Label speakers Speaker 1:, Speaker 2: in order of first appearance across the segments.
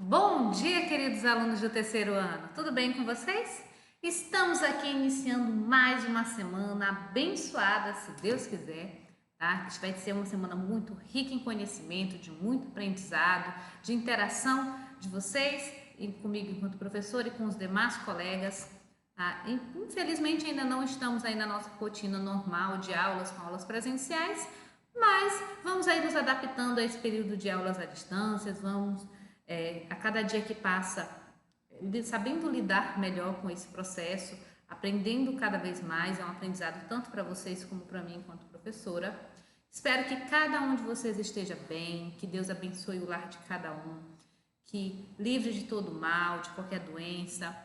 Speaker 1: Bom dia, queridos alunos do terceiro ano. Tudo bem com vocês? Estamos aqui iniciando mais uma semana abençoada, se Deus quiser, tá? Que vai ser uma semana muito rica em conhecimento, de muito aprendizado, de interação de vocês e comigo enquanto professor e com os demais colegas. Tá? Infelizmente ainda não estamos aí na nossa rotina normal de aulas com aulas presenciais, mas vamos aí nos adaptando a esse período de aulas à distância, vamos a cada dia que passa, sabendo lidar melhor com esse processo, aprendendo cada vez mais, é um aprendizado tanto para vocês como para mim enquanto professora. Espero que cada um de vocês esteja bem, que Deus abençoe o lar de cada um, que livre de todo mal, de qualquer doença,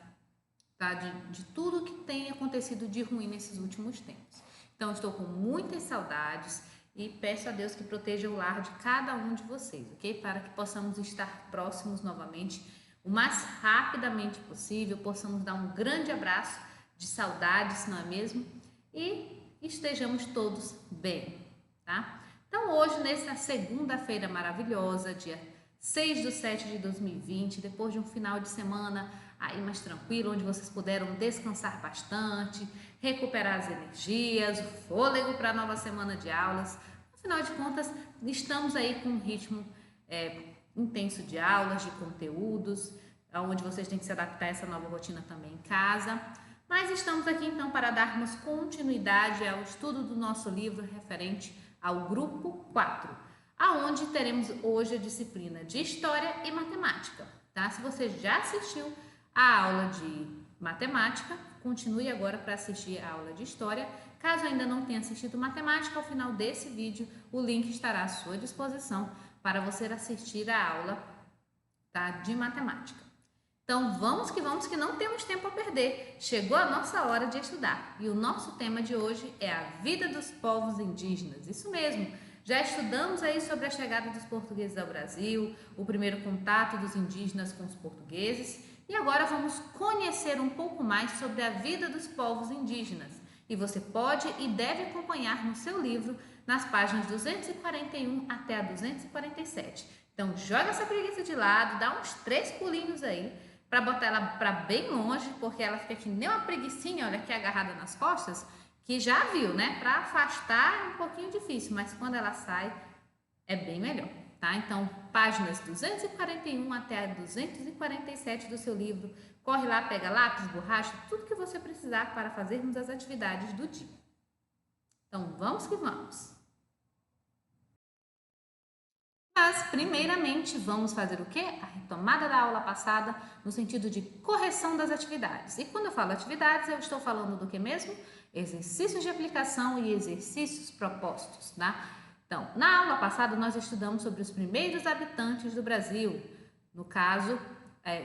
Speaker 1: tá? De tudo que tem acontecido de ruim nesses últimos tempos. Então, estou com muitas saudades e peço a Deus que proteja o lar de cada um de vocês, ok? Para que possamos estar próximos novamente o mais rapidamente possível, possamos dar um grande abraço de saudades, não é mesmo? E estejamos todos bem, tá? Então, hoje, nessa segunda-feira maravilhosa, dia 6/7/2020, depois de um final de semana aí mais tranquilo, onde vocês puderam descansar bastante, recuperar as energias, o fôlego para a nova semana de aulas. Afinal de contas, estamos aí com um ritmo intenso de aulas, de conteúdos, onde vocês têm que se adaptar a essa nova rotina também em casa. Mas estamos aqui então para darmos continuidade ao estudo do nosso livro referente ao grupo 4, aonde teremos hoje a disciplina de História e Matemática, tá? Se você já assistiu a aula de Matemática, continue agora para assistir a aula de História. Caso ainda não tenha assistido Matemática, ao final desse vídeo o link estará à sua disposição para você assistir a aula, tá, de Matemática. Então vamos que não temos tempo a perder. Chegou a nossa hora de estudar e o nosso tema de hoje é a vida dos povos indígenas. Isso mesmo, já estudamos aí sobre a chegada dos portugueses ao Brasil, o primeiro contato dos indígenas com os portugueses e agora vamos conhecer um pouco mais sobre a vida dos povos indígenas. E você pode e deve acompanhar no seu livro nas páginas 241 até a 247. Então joga essa preguiça de lado, dá uns 3 pulinhos aí para botar ela para bem longe, porque ela fica que nem uma preguicinha, olha aqui agarrada nas costas, que já viu, né? Para afastar é um pouquinho difícil, mas quando ela sai é bem melhor, tá? Então, páginas 241 até 247 do seu livro, corre lá, pega lápis, borracha, tudo que você precisar para fazermos as atividades do dia. Então, vamos que vamos! Mas, primeiramente, vamos fazer o quê? A retomada da aula passada no sentido de correção das atividades. E quando eu falo atividades, eu estou falando do que mesmo? Exercícios de aplicação e exercícios propostos, tá? Então, na aula passada, nós estudamos sobre os primeiros habitantes do Brasil. No caso,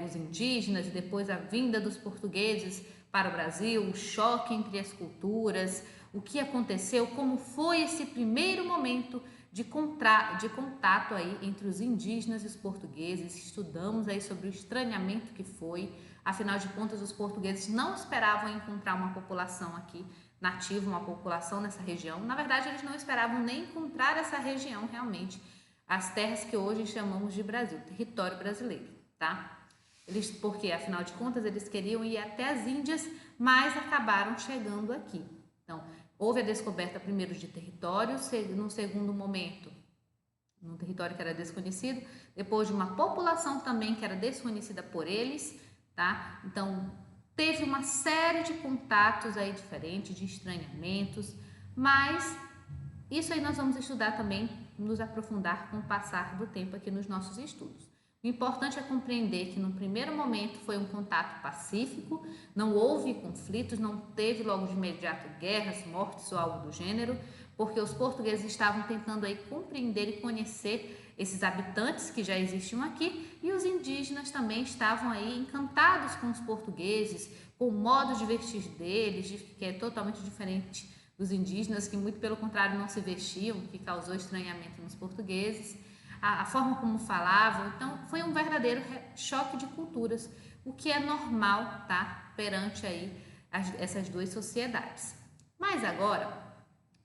Speaker 1: os indígenas e depois a vinda dos portugueses para o Brasil, o choque entre as culturas, o que aconteceu, como foi esse primeiro momento de contato aí entre os indígenas e os portugueses. Estudamos aí sobre o estranhamento que foi, afinal de contas os portugueses não esperavam encontrar uma população aqui nativa, uma população nessa região. Na verdade, eles não esperavam nem encontrar essa região realmente, as terras que hoje chamamos de Brasil, território brasileiro, tá? Porque afinal de contas eles queriam ir até as Índias, mas acabaram chegando aqui. Então, houve a descoberta primeiro de território, num segundo momento, num território que era desconhecido, depois de uma população também que era desconhecida por eles, tá? Então, teve uma série de contatos aí diferentes, de estranhamentos, mas isso aí nós vamos estudar também, nos aprofundar com o passar do tempo aqui nos nossos estudos. O importante é compreender que no primeiro momento foi um contato pacífico, não houve conflitos, não teve logo de imediato guerras, mortes ou algo do gênero, porque os portugueses estavam tentando aí compreender e conhecer esses habitantes que já existiam aqui e os indígenas também estavam aí encantados com os portugueses, com o modo de vestir deles, que é totalmente diferente dos indígenas, que muito pelo contrário não se vestiam, que causou estranhamento nos portugueses. A forma como falavam, então foi um verdadeiro choque de culturas, o que é normal, tá? Perante aí essas duas sociedades. Mas agora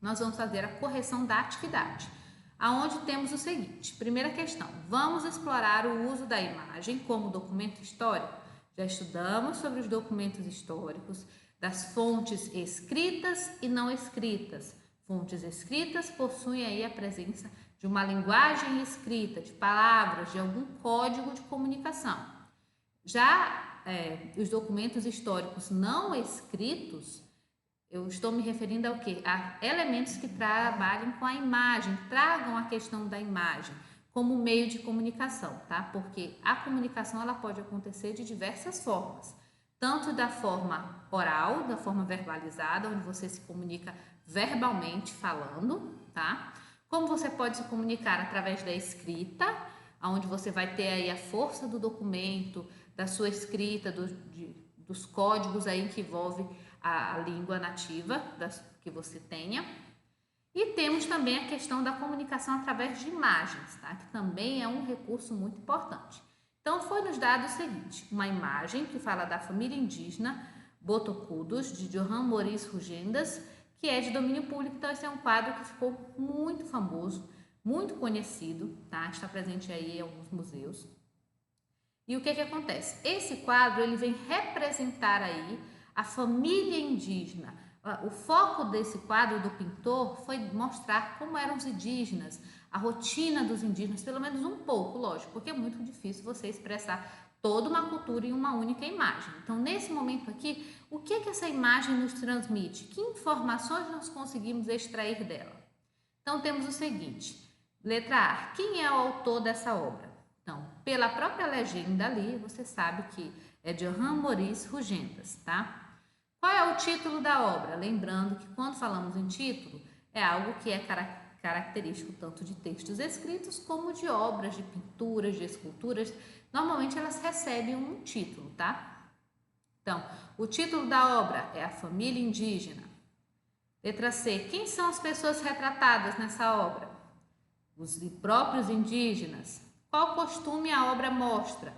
Speaker 1: nós vamos fazer a correção da atividade. aonde temos o seguinte. Primeira questão, vamos explorar o uso da imagem como documento histórico? Já estudamos sobre os documentos históricos, das fontes escritas e não escritas. Fontes escritas possuem aí a presença de uma linguagem escrita, de palavras, de algum código de comunicação. Já os documentos históricos não escritos, eu estou me referindo ao quê? A elementos que trabalhem com a imagem, tragam a questão da imagem como meio de comunicação, tá? Porque a comunicação ela pode acontecer de diversas formas, tanto da forma oral, da forma verbalizada, onde você se comunica verbalmente falando, tá? Como você pode se comunicar através da escrita, onde você vai ter aí a força do documento, da sua escrita, dos códigos aí que envolve a língua nativa que você tenha. E temos também a questão da comunicação através de imagens, tá? Que também é um recurso muito importante. Então, foi nos dado o seguinte, uma imagem que fala da família indígena Botocudos, de Johann Maurice Rugendas, que é de domínio público. Então, esse é um quadro que ficou muito famoso, muito conhecido, tá? Está presente aí em alguns museus. E o que acontece? Esse quadro, ele vem representar aí a família indígena. O foco desse quadro do pintor foi mostrar como eram os indígenas, a rotina dos indígenas, pelo menos um pouco, lógico, porque é muito difícil você expressar toda uma cultura em uma única imagem. Então, nesse momento aqui, o que essa imagem nos transmite? Que informações nós conseguimos extrair dela? Então, temos o seguinte, letra A, quem é o autor dessa obra? Então, pela própria legenda ali, você sabe que é de Johann Maurice Rugendas, tá? Qual é o título da obra? Lembrando que quando falamos em título, é algo que é característico tanto de textos escritos como de obras, de pinturas, de esculturas. Normalmente elas recebem um título, tá? Então, o título da obra é A Família Indígena. Letra C. Quem são as pessoas retratadas nessa obra? Os próprios indígenas. Qual costume a obra mostra?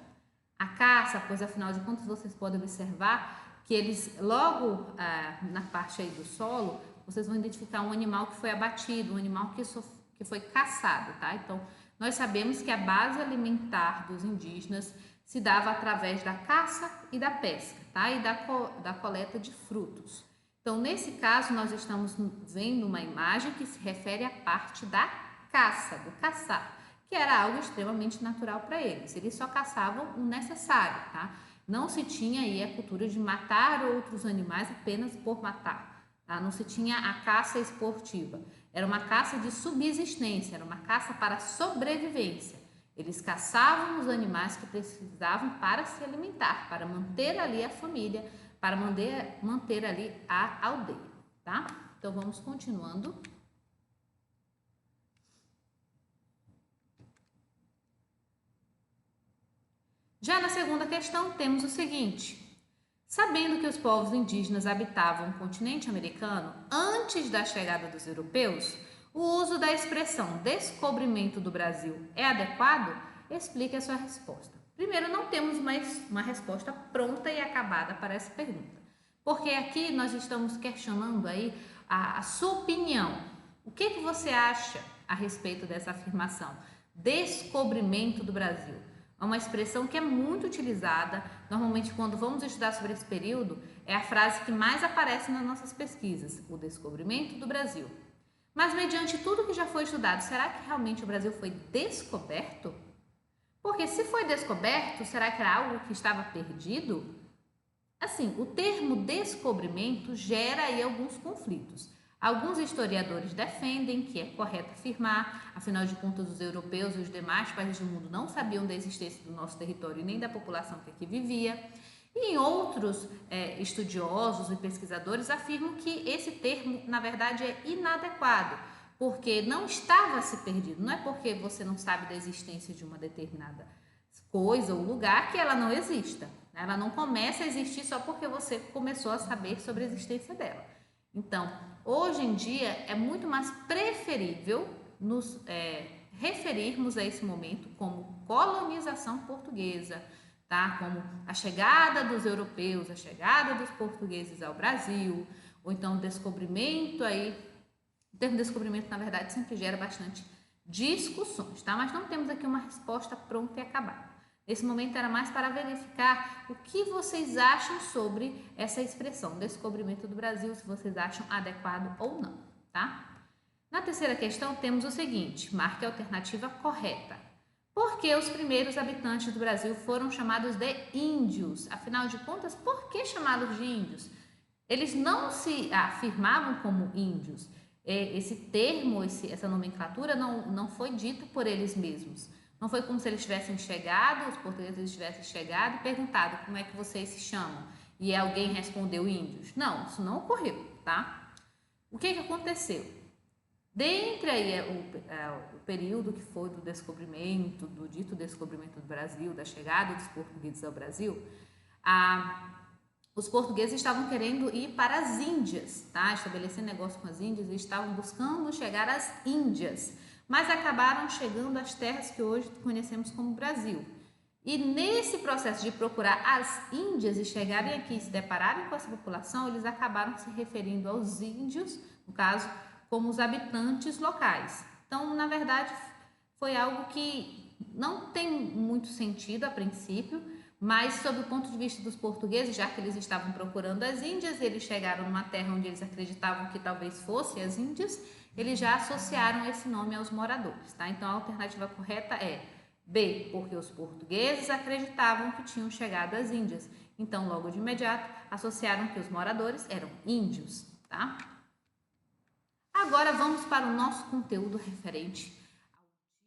Speaker 1: A caça, pois afinal de contas vocês podem observar que eles logo na parte aí do solo, vocês vão identificar um animal que foi abatido, um animal que foi caçado, tá? Então, nós sabemos que a base alimentar dos indígenas se dava através da caça e da pesca, tá? E da coleta de frutos. Então, nesse caso, nós estamos vendo uma imagem que se refere à parte da caça, do caçar, que era algo extremamente natural para eles. Eles só caçavam o necessário, tá? Não se tinha aí a cultura de matar outros animais apenas por matar, tá? Não se tinha a caça esportiva. Era uma caça de subsistência, era uma caça para sobrevivência. Eles caçavam os animais que precisavam para se alimentar, para manter ali a família, para manter ali a aldeia, tá? Então, vamos continuando. Já na segunda questão, temos o seguinte. Sabendo que os povos indígenas habitavam o continente americano antes da chegada dos europeus, o uso da expressão descobrimento do Brasil é adequado? Explique a sua resposta. Primeiro, não temos uma resposta pronta e acabada para essa pergunta, porque aqui nós estamos questionando aí a sua opinião. O que você acha a respeito dessa afirmação? Descobrimento do Brasil. É uma expressão que é muito utilizada, normalmente quando vamos estudar sobre esse período, é a frase que mais aparece nas nossas pesquisas, o descobrimento do Brasil. Mas mediante tudo que já foi estudado, será que realmente o Brasil foi descoberto? Porque se foi descoberto, será que era algo que estava perdido? Assim, o termo descobrimento gera aí alguns conflitos. Alguns historiadores defendem que é correto afirmar, afinal de contas, os europeus e os demais países do mundo não sabiam da existência do nosso território e nem da população que aqui vivia. E outros estudiosos e pesquisadores afirmam que esse termo, na verdade, é inadequado, porque não estava se perdido. Não é porque você não sabe da existência de uma determinada coisa ou lugar que ela não exista. Ela não começa a existir só porque você começou a saber sobre a existência dela. Então, hoje em dia é muito mais preferível nos referirmos a esse momento como colonização portuguesa, tá? Como a chegada dos europeus, a chegada dos portugueses ao Brasil, ou então descobrimento aí. O termo descobrimento, na verdade, sempre gera bastante discussões, tá? Mas não temos aqui uma resposta pronta e acabada. Esse momento era mais para verificar o que vocês acham sobre essa expressão, descobrimento do Brasil, se vocês acham adequado ou não, tá? Na terceira questão, temos o seguinte: marque a alternativa correta. Por que os primeiros habitantes do Brasil foram chamados de índios? Afinal de contas, por que chamá-los de índios? Eles não se afirmavam como índios. Esse termo, essa nomenclatura não foi dita por eles mesmos. Não foi como se eles tivessem chegado, os portugueses tivessem chegado e perguntado como é que vocês se chamam. E alguém respondeu índios. Não, isso não ocorreu, tá? O que aconteceu? Dentre aí o período que foi do descobrimento, do dito descobrimento do Brasil, da chegada dos portugueses ao Brasil, os portugueses estavam querendo ir para as Índias, tá? Estabelecer negócio com as Índias e estavam buscando chegar às Índias, mas acabaram chegando às terras que hoje conhecemos como Brasil. E nesse processo de procurar as Índias e chegarem aqui e se depararem com essa população, eles acabaram se referindo aos índios, no caso, como os habitantes locais. Então, na verdade, foi algo que não tem muito sentido a princípio, mas sob o ponto de vista dos portugueses, já que eles estavam procurando as Índias, eles chegaram numa terra onde eles acreditavam que talvez fossem as Índias, eles já associaram esse nome aos moradores, tá? Então, a alternativa correta é B, porque os portugueses acreditavam que tinham chegado às Índias. Então, logo de imediato, associaram que os moradores eram índios, tá? Agora vamos para o nosso conteúdo referente ao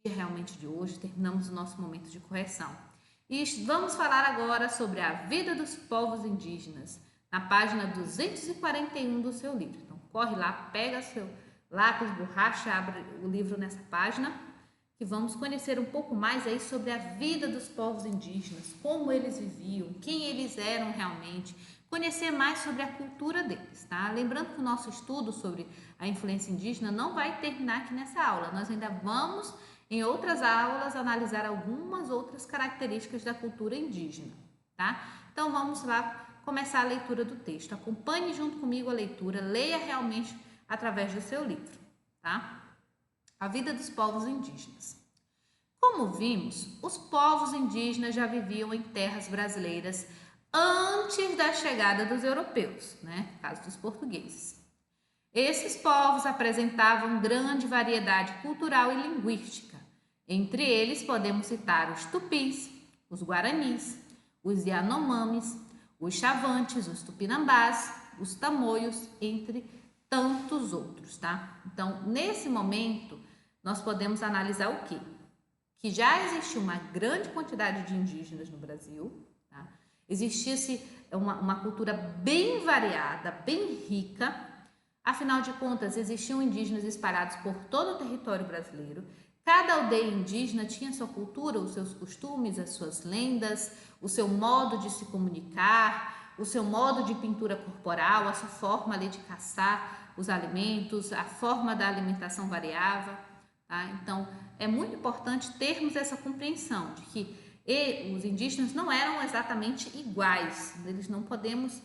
Speaker 1: dia realmente de hoje. Terminamos o nosso momento de correção. E vamos falar agora sobre a vida dos povos indígenas, na página 241 do seu livro. Então, corre lá, pega seu lápis, borracha, abre o livro nessa página, que vamos conhecer um pouco mais aí sobre a vida dos povos indígenas, como eles viviam, quem eles eram realmente, conhecer mais sobre a cultura deles, tá? Lembrando que o nosso estudo sobre a influência indígena não vai terminar aqui nessa aula, nós ainda vamos, em outras aulas, analisar algumas outras características da cultura indígena, tá? Então, vamos lá começar a leitura do texto. Acompanhe junto comigo a leitura, leia realmente através do seu livro, tá? A vida dos povos indígenas. Como vimos, os povos indígenas já viviam em terras brasileiras antes da chegada dos europeus, né? No caso dos portugueses. Esses povos apresentavam grande variedade cultural e linguística. Entre eles podemos citar os tupis, os guaranis, os yanomamis, os chavantes, os tupinambás, os tamoios, entre tantos outros, tá? Então, nesse momento, nós podemos analisar o quê? Que já existia uma grande quantidade de indígenas no Brasil, tá? Existisse uma cultura bem variada, bem rica. Afinal de contas, existiam indígenas espalhados por todo o território brasileiro. Cada aldeia indígena tinha sua cultura, os seus costumes, as suas lendas, o seu modo de se comunicar, o seu modo de pintura corporal, a sua forma ali de caçar os alimentos, a forma da alimentação variava, tá? Então, é muito importante termos essa compreensão de que os indígenas não eram exatamente iguais. Eles não podemos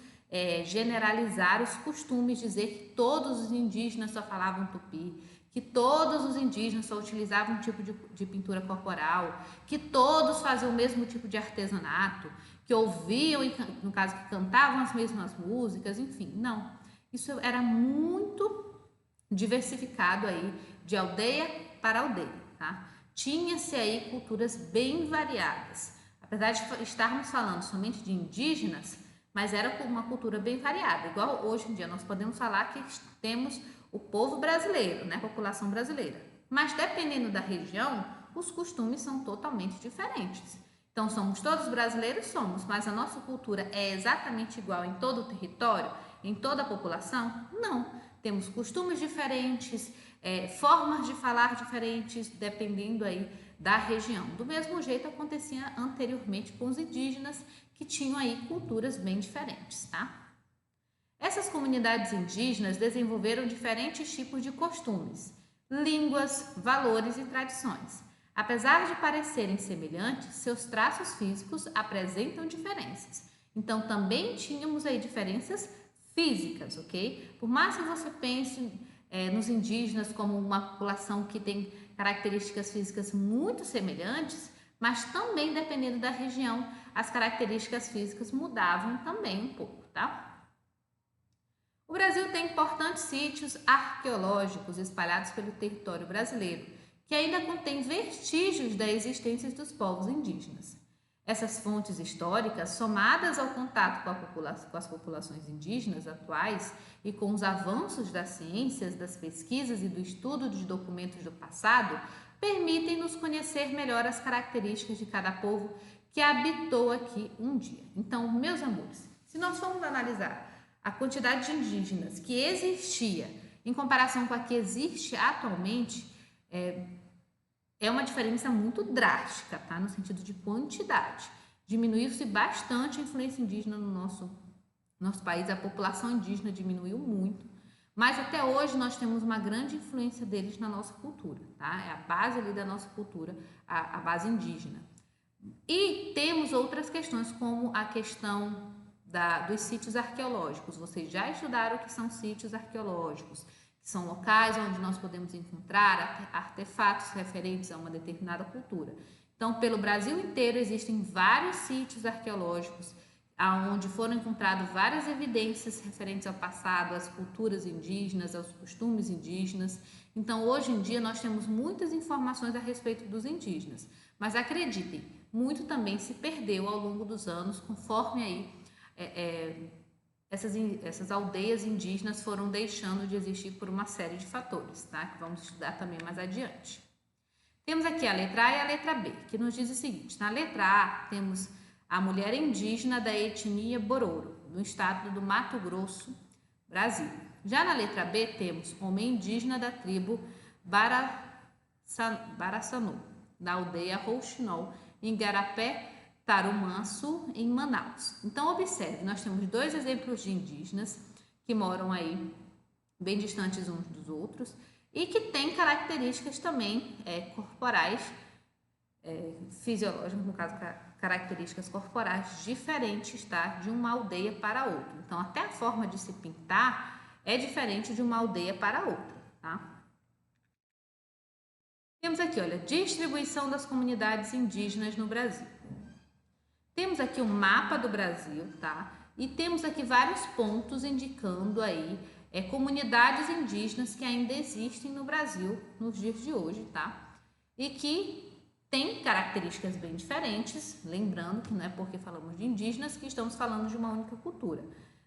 Speaker 1: generalizar os costumes, dizer que todos os indígenas só falavam tupi, que todos os indígenas só utilizavam um tipo de pintura corporal, que todos faziam o mesmo tipo de artesanato, que ouviam, no caso, que cantavam as mesmas músicas, enfim, não. Isso era muito diversificado aí, de aldeia para aldeia, tá? Tinha-se aí culturas bem variadas. Apesar de estarmos falando somente de indígenas, mas era uma cultura bem variada. Igual hoje em dia nós podemos falar que temos o povo brasileiro, né, a população brasileira. Mas dependendo da região, os costumes são totalmente diferentes. Então, somos todos brasileiros? Somos, mas a nossa cultura é exatamente igual em todo o território, em toda a população? Não. Temos costumes diferentes, formas de falar diferentes, dependendo aí da região. Do mesmo jeito acontecia anteriormente com os indígenas, que tinham aí culturas bem diferentes, tá? Essas comunidades indígenas desenvolveram diferentes tipos de costumes, línguas, valores e tradições. Apesar de parecerem semelhantes, seus traços físicos apresentam diferenças. Então, também tínhamos aí diferenças físicas, ok? Por mais que você pense nos indígenas como uma população que tem características físicas muito semelhantes, mas também dependendo da região, as características físicas mudavam também um pouco, tá? O Brasil tem importantes sítios arqueológicos espalhados pelo território brasileiro, que ainda contém vestígios da existência dos povos indígenas. Essas fontes históricas, somadas ao contato com as populações indígenas atuais e com os avanços das ciências, das pesquisas e do estudo de documentos do passado, permitem-nos conhecer melhor as características de cada povo que habitou aqui um dia. Então, meus amores, se nós formos analisar a quantidade de indígenas que existia em comparação com a que existe atualmente, é uma diferença muito drástica, tá? No sentido de quantidade. Diminuiu-se bastante a influência indígena no nosso país, a população indígena diminuiu muito, mas até hoje nós temos uma grande influência deles na nossa cultura, tá? É a base ali da nossa cultura, a base indígena. E temos outras questões, como a questão dos sítios arqueológicos. Vocês já estudaram o que são sítios arqueológicos, que são locais onde nós podemos encontrar artefatos referentes a uma determinada cultura. Então, pelo Brasil inteiro existem vários sítios arqueológicos onde foram encontradas várias evidências referentes ao passado, às culturas indígenas, aos costumes indígenas. Então, hoje em dia, nós temos muitas informações a respeito dos indígenas. Mas acreditem, muito também se perdeu ao longo dos anos, conforme aí essas aldeias indígenas foram deixando de existir por uma série de fatores, tá? Que vamos estudar também mais adiante. Temos aqui a letra A e a letra B, que nos diz o seguinte: na letra A temos a mulher indígena da etnia Bororo, no estado do Mato Grosso, Brasil. Já na letra B temos homem indígena da tribo Baraçanu, da aldeia Rouxinol, em Igarapé, Tarumanço, em Manaus. Então, observe, nós temos dois exemplos de indígenas que moram aí bem distantes uns dos outros e que têm características também corporais, fisiológicas, no caso, características corporais diferentes, tá? De uma aldeia para outra. Então, até a forma de se pintar é diferente de uma aldeia para outra, tá? Temos aqui, olha, distribuição das comunidades indígenas no Brasil. Temos aqui o mapa do Brasil, tá? E temos aqui vários pontos indicando aí comunidades indígenas que ainda existem no Brasil nos dias de hoje, tá? E que têm características bem diferentes, lembrando que não é porque falamos de indígenas que estamos falando de uma única cultura.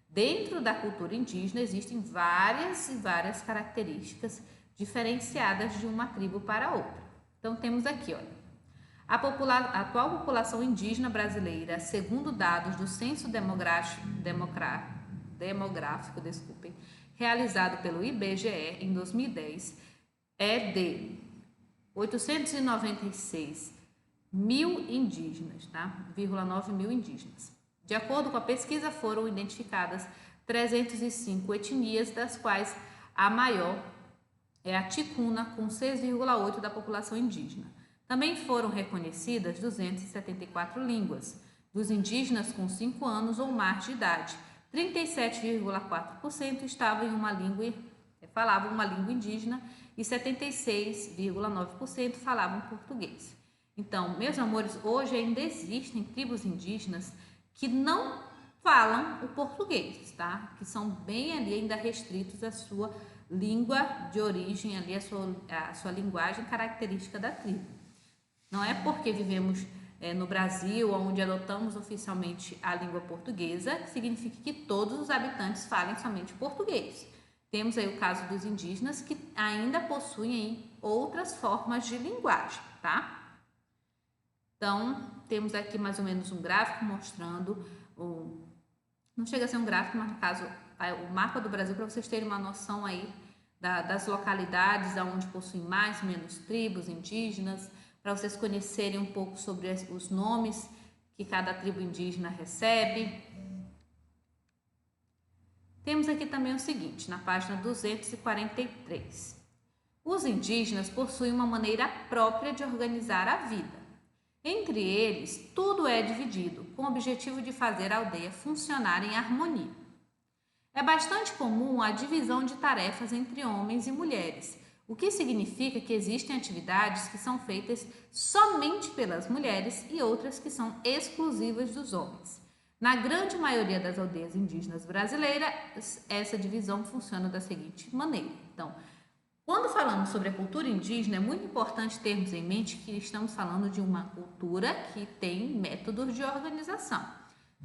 Speaker 1: Dentro da cultura indígena existem várias e várias características diferenciadas de uma tribo para outra. Então temos aqui, olha, a atual população indígena brasileira, segundo dados do Censo Demográfico, realizado pelo IBGE em 2010, é de 896 mil indígenas, tá? 9 mil indígenas. De acordo com a pesquisa, foram identificadas 305 etnias, das quais a maior é a ticuna, com 6,8% da população indígena. Também foram reconhecidas 274 línguas. Dos indígenas com 5 anos ou mais de idade, 37,4% falavam uma língua indígena e 76,9% falavam português. Então, meus amores, hoje ainda existem tribos indígenas que não falam o português, tá? Que são bem ali ainda restritos à sua língua de origem, ali a sua linguagem característica da tribo. Não é porque vivemos no Brasil, onde adotamos oficialmente a língua portuguesa, que significa que todos os habitantes falem somente português. Temos aí o caso dos indígenas que ainda possuem aí outras formas de linguagem, tá? Então, temos aqui mais ou menos um gráfico mostrando, não chega a ser um gráfico, mas no caso, o mapa do Brasil, para vocês terem uma noção aí das localidades onde possuem mais ou menos tribos indígenas, para vocês conhecerem um pouco sobre os nomes que cada tribo indígena recebe. Temos aqui também o seguinte, na página 243. Os indígenas possuem uma maneira própria de organizar a vida. Entre eles, tudo é dividido, com o objetivo de fazer a aldeia funcionar em harmonia. É bastante comum a divisão de tarefas entre homens e mulheres, o que significa que existem atividades que são feitas somente pelas mulheres e outras que são exclusivas dos homens. Na grande maioria das aldeias indígenas brasileiras, essa divisão funciona da seguinte maneira. Então, quando falamos sobre a cultura indígena, é muito importante termos em mente que estamos falando de uma cultura que tem métodos de organização,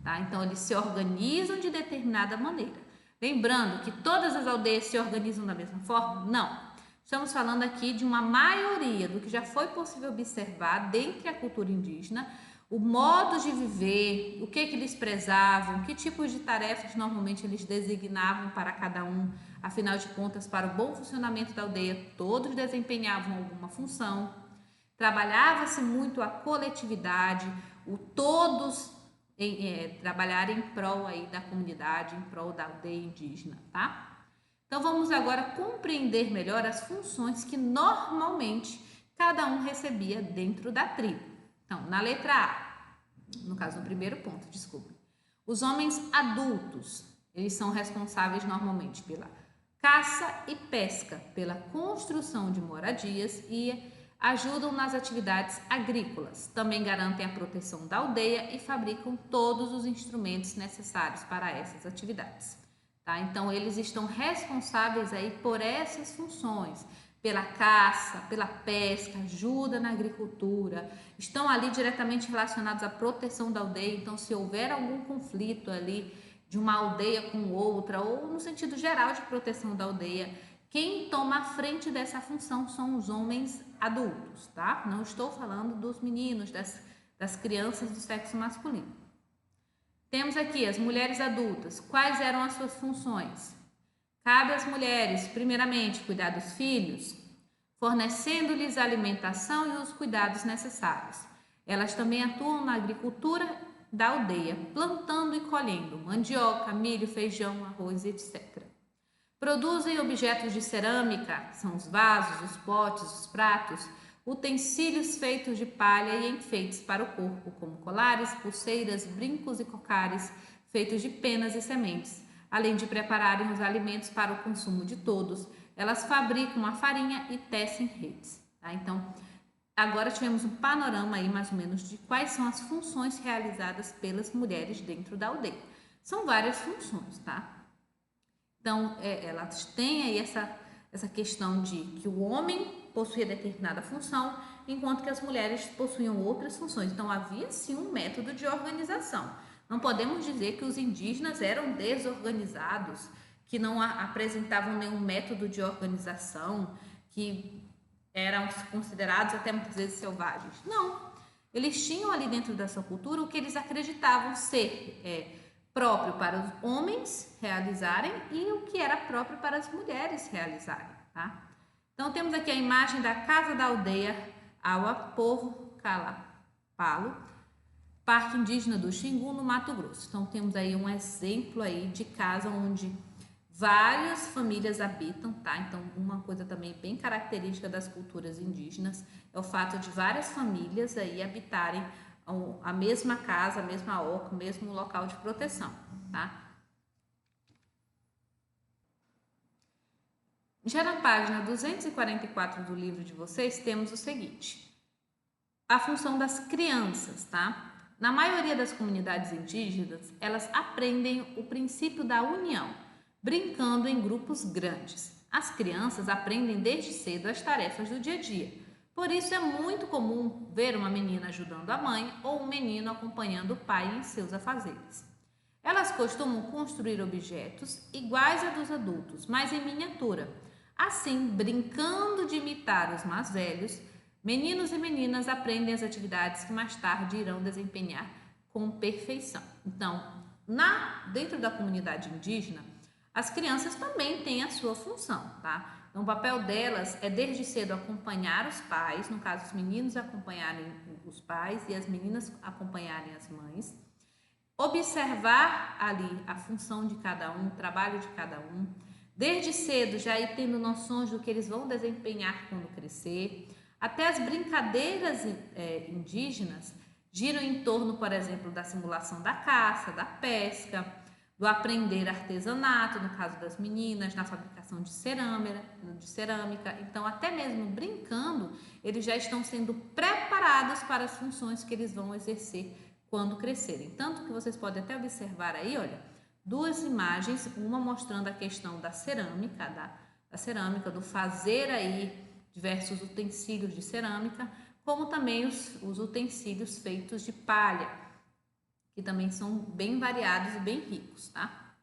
Speaker 1: tá? Então, eles se organizam de determinada maneira. Lembrando que todas as aldeias se organizam da mesma forma? Não. Estamos falando aqui de uma maioria do que já foi possível observar dentro da cultura indígena, o modo de viver, o que eles prezavam, que tipos de tarefas normalmente eles designavam para cada um. Afinal de contas, para o bom funcionamento da aldeia, todos desempenhavam alguma função. Trabalhava-se muito a coletividade, o todos trabalhar em prol aí da comunidade, em prol da aldeia indígena, tá? Então vamos agora compreender melhor as funções que normalmente cada um recebia dentro da tribo. Então, na letra A, no caso, no primeiro ponto, desculpe. Os homens adultos, eles são responsáveis normalmente pela caça e pesca, pela construção de moradias e ajudam nas atividades agrícolas. Também garantem a proteção da aldeia e fabricam todos os instrumentos necessários para essas atividades. Tá? Então, eles estão responsáveis aí por essas funções, pela caça, pela pesca, ajuda na agricultura, estão ali diretamente relacionados à proteção da aldeia. Então, se houver algum conflito ali de uma aldeia com outra, ou no sentido geral de proteção da aldeia, quem toma a frente dessa função são os homens adultos, tá? Não estou falando dos meninos, das crianças do sexo masculino. Temos aqui as mulheres adultas. Quais eram as suas funções? Cabe às mulheres, primeiramente, cuidar dos filhos, fornecendo-lhes a alimentação e os cuidados necessários. Elas também atuam na agricultura da aldeia, plantando e colhendo mandioca, milho, feijão, arroz, etc. Produzem objetos de cerâmica, são os vasos, os potes, os pratos, utensílios feitos de palha e enfeites para o corpo, como colares, pulseiras, brincos e cocares feitos de penas e sementes. Além de prepararem os alimentos para o consumo de todos, elas fabricam a farinha e tecem redes. Tá? Então, agora tivemos um panorama aí mais ou menos de quais são as funções realizadas pelas mulheres dentro da aldeia. São várias funções, tá? Então, elas têm aí essa questão de que o homem possuía determinada função, enquanto que as mulheres possuíam outras funções. Então, havia sim um método de organização. Não podemos dizer que os indígenas eram desorganizados, que não apresentavam nenhum método de organização, que eram considerados até muitas vezes selvagens. Não, eles tinham ali dentro da sua cultura o que eles acreditavam ser próprio para os homens realizarem e o que era próprio para as mulheres realizarem, tá? Então temos aqui a imagem da Casa da Aldeia Aua Povo Calapalo, Parque Indígena do Xingu, no Mato Grosso. Então temos aí um exemplo aí de casa onde várias famílias habitam, tá? Então uma coisa também bem característica das culturas indígenas é o fato de várias famílias aí habitarem a mesma casa, a mesma oca, o mesmo local de proteção, tá? Já na página 244 do livro de vocês, temos o seguinte: a função das crianças, tá? Na maioria das comunidades indígenas, elas aprendem o princípio da união, brincando em grupos grandes. As crianças aprendem desde cedo as tarefas do dia a dia. Por isso é muito comum ver uma menina ajudando a mãe ou um menino acompanhando o pai em seus afazeres. Elas costumam construir objetos iguais a dos adultos, mas em miniatura. Assim, brincando de imitar os mais velhos, meninos e meninas aprendem as atividades que mais tarde irão desempenhar com perfeição. Então, dentro da comunidade indígena, as crianças também têm a sua função, tá? Então, o papel delas é desde cedo acompanhar os pais, no caso, os meninos acompanharem os pais e as meninas acompanharem as mães, observar ali a função de cada um, o trabalho de cada um, desde cedo já ir tendo noções do que eles vão desempenhar quando crescer. Até as brincadeiras indígenas giram em torno, por exemplo, da simulação da caça, da pesca, do aprender artesanato, no caso das meninas, na fabricação de cerâmica. Então, até mesmo brincando, eles já estão sendo preparados para as funções que eles vão exercer quando crescerem. Tanto que vocês podem até observar aí, olha, duas imagens, uma mostrando a questão da cerâmica, da cerâmica, do fazer aí diversos utensílios de cerâmica, como também os utensílios feitos de palha, que também são bem variados e bem ricos, tá?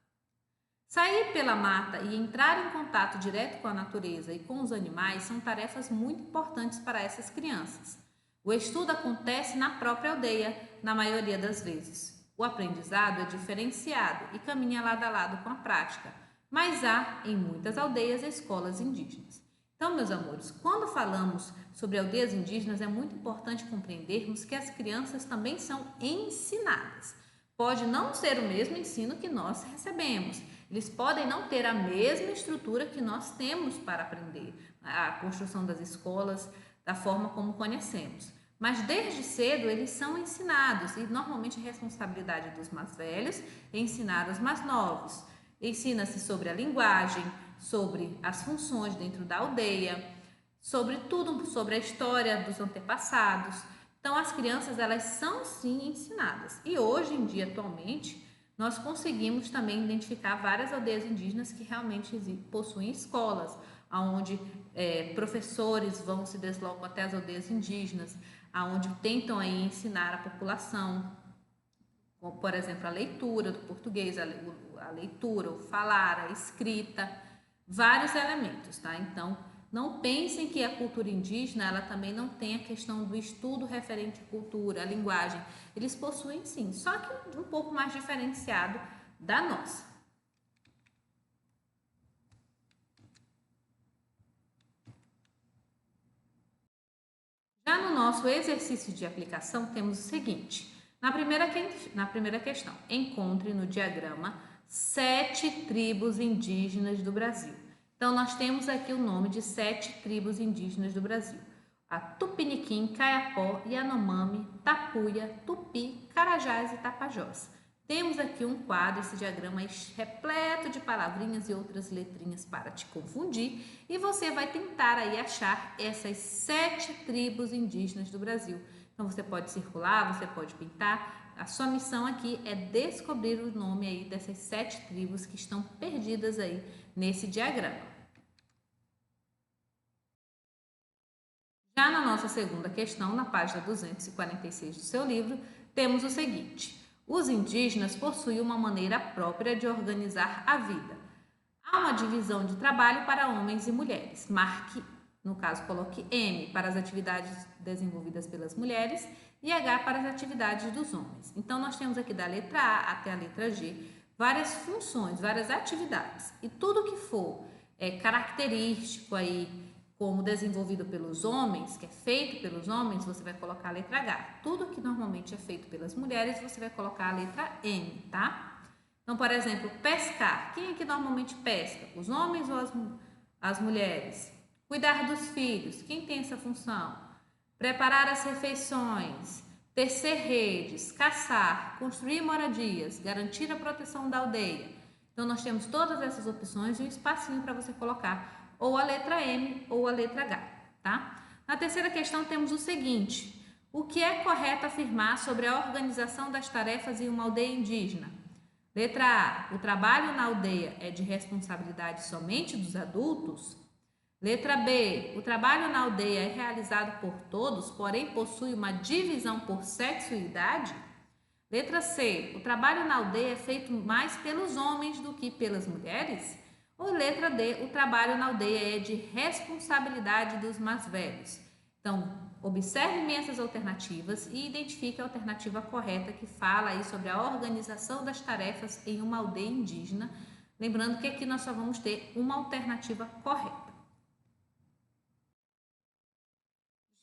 Speaker 1: Sair pela mata e entrar em contato direto com a natureza e com os animais são tarefas muito importantes para essas crianças. O estudo acontece na própria aldeia, na maioria das vezes. O aprendizado é diferenciado e caminha lado a lado com a prática, mas há, em muitas aldeias, escolas indígenas. Então, meus amores, quando falamos sobre aldeias indígenas, é muito importante compreendermos que as crianças também são ensinadas. Pode não ser o mesmo ensino que nós recebemos. Eles podem não ter a mesma estrutura que nós temos para aprender, a construção das escolas, da forma como conhecemos. Mas desde cedo eles são ensinados e normalmente a responsabilidade dos mais velhos é ensinar os mais novos. Ensina-se sobre a linguagem, sobre as funções dentro da aldeia, sobre tudo, sobre a história dos antepassados. Então, as crianças, elas são sim ensinadas. E hoje em dia, atualmente, nós conseguimos também identificar várias aldeias indígenas que realmente possuem escolas, onde professores vão se deslocam até as aldeias indígenas, onde tentam aí ensinar a população, como, por exemplo, a leitura do português, a leitura, o falar, a escrita, vários elementos, tá? Então, não pensem que a cultura indígena, ela também não tem a questão do estudo referente à cultura, à linguagem. Eles possuem sim, só que um pouco mais diferenciado da nossa. Já no nosso exercício de aplicação, temos o seguinte. Na primeira questão, encontre no diagrama 7 tribos indígenas do Brasil. Então, nós temos aqui o nome de 7 tribos indígenas do Brasil. A Tupiniquim, Caiapó, Yanomami, Tapuia, Tupi, Carajás e Tapajós. Temos aqui um quadro, esse diagrama repleto de palavrinhas e outras letrinhas para te confundir, e você vai tentar aí achar essas 7 tribos indígenas do Brasil. Então você pode circular, você pode pintar. A sua missão aqui é descobrir o nome aí dessas 7 tribos que estão perdidas aí nesse diagrama. Já na nossa segunda questão, na página 246 do seu livro, temos o seguinte: os indígenas possuem uma maneira própria de organizar a vida. Há uma divisão de trabalho para homens e mulheres. Marque, no caso, coloque M para as atividades desenvolvidas pelas mulheres e H para as atividades dos homens. Então, nós temos aqui da letra A até a letra G várias funções, várias atividades. E tudo que for característico aí, como desenvolvido pelos homens, que é feito pelos homens, você vai colocar a letra H. Tudo que normalmente é feito pelas mulheres, você vai colocar a letra M, tá? Então, por exemplo, pescar. Quem é que normalmente pesca? Os homens ou as mulheres? Cuidar dos filhos. Quem tem essa função? Preparar as refeições, tecer redes, caçar, construir moradias, garantir a proteção da aldeia. Então, nós temos todas essas opções e um espacinho para você colocar ou a letra M ou a letra H, tá? Na terceira questão temos o seguinte: o que é correto afirmar sobre a organização das tarefas em uma aldeia indígena? Letra A, o trabalho na aldeia é de responsabilidade somente dos adultos? Letra B, o trabalho na aldeia é realizado por todos, porém possui uma divisão por sexo e idade? Letra C, o trabalho na aldeia é feito mais pelos homens do que pelas mulheres? Ou letra D, o trabalho na aldeia é de responsabilidade dos mais velhos? Então, observe bem essas alternativas e identifique a alternativa correta que fala aí sobre a organização das tarefas em uma aldeia indígena. Lembrando que aqui nós só vamos ter uma alternativa correta.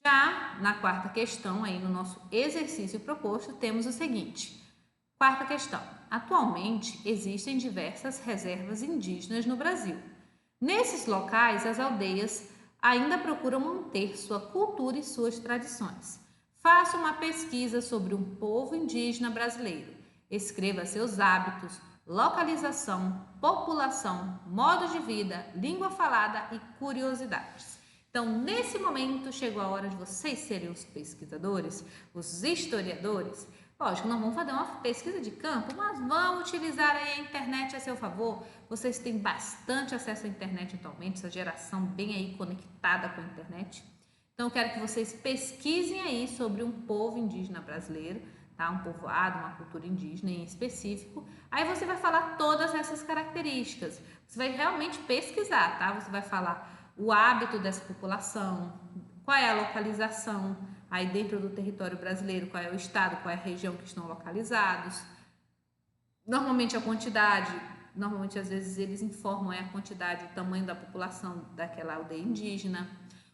Speaker 1: Já na quarta questão, aí no nosso exercício proposto, temos o seguinte. Quarta questão. Atualmente, existem diversas reservas indígenas no Brasil. Nesses locais, as aldeias ainda procuram manter sua cultura e suas tradições. Faça uma pesquisa sobre um povo indígena brasileiro. Escreva seus hábitos, localização, população, modo de vida, língua falada e curiosidades. Então, nesse momento, chegou a hora de vocês serem os pesquisadores, os historiadores. Lógico, não vão fazer uma pesquisa de campo, mas vão utilizar aí a internet a seu favor. Vocês têm bastante acesso à internet atualmente, essa geração bem aí conectada com a internet. Então, eu quero que vocês pesquisem aí sobre um povo indígena brasileiro, tá? Um povoado, uma cultura indígena em específico. Aí você vai falar todas essas características. Você vai realmente pesquisar, tá? Você vai falar o hábito dessa população, qual é a localização aí dentro do território brasileiro, qual é o estado, qual é a região que estão localizados. Normalmente a quantidade, normalmente às vezes eles informam a quantidade, o tamanho da população daquela aldeia indígena,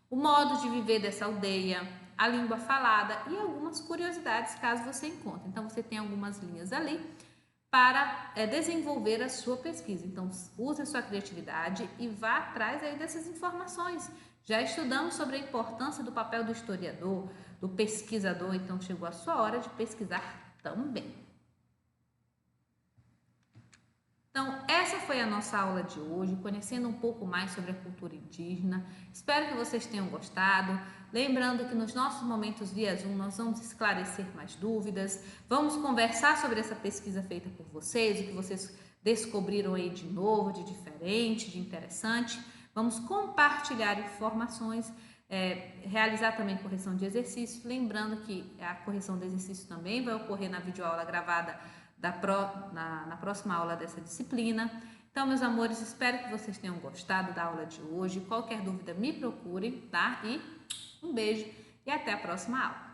Speaker 1: o modo de viver dessa aldeia, a língua falada e algumas curiosidades caso você encontre. Então você tem algumas linhas ali para desenvolver a sua pesquisa. Então use a sua criatividade e vá atrás aí dessas informações. Já estudamos sobre a importância do papel do historiador, do pesquisador, então chegou a sua hora de pesquisar também. Então, essa foi a nossa aula de hoje, conhecendo um pouco mais sobre a cultura indígena. Espero que vocês tenham gostado. Lembrando que nos nossos momentos via Zoom nós vamos esclarecer mais dúvidas, vamos conversar sobre essa pesquisa feita por vocês, o que vocês descobriram aí de novo, de diferente, de interessante. Vamos compartilhar informações, realizar também correção de exercício. Lembrando que a correção de exercício também vai ocorrer na videoaula gravada na próxima aula dessa disciplina. Então, meus amores, espero que vocês tenham gostado da aula de hoje. Qualquer dúvida, me procurem, tá? E um beijo e até a próxima aula.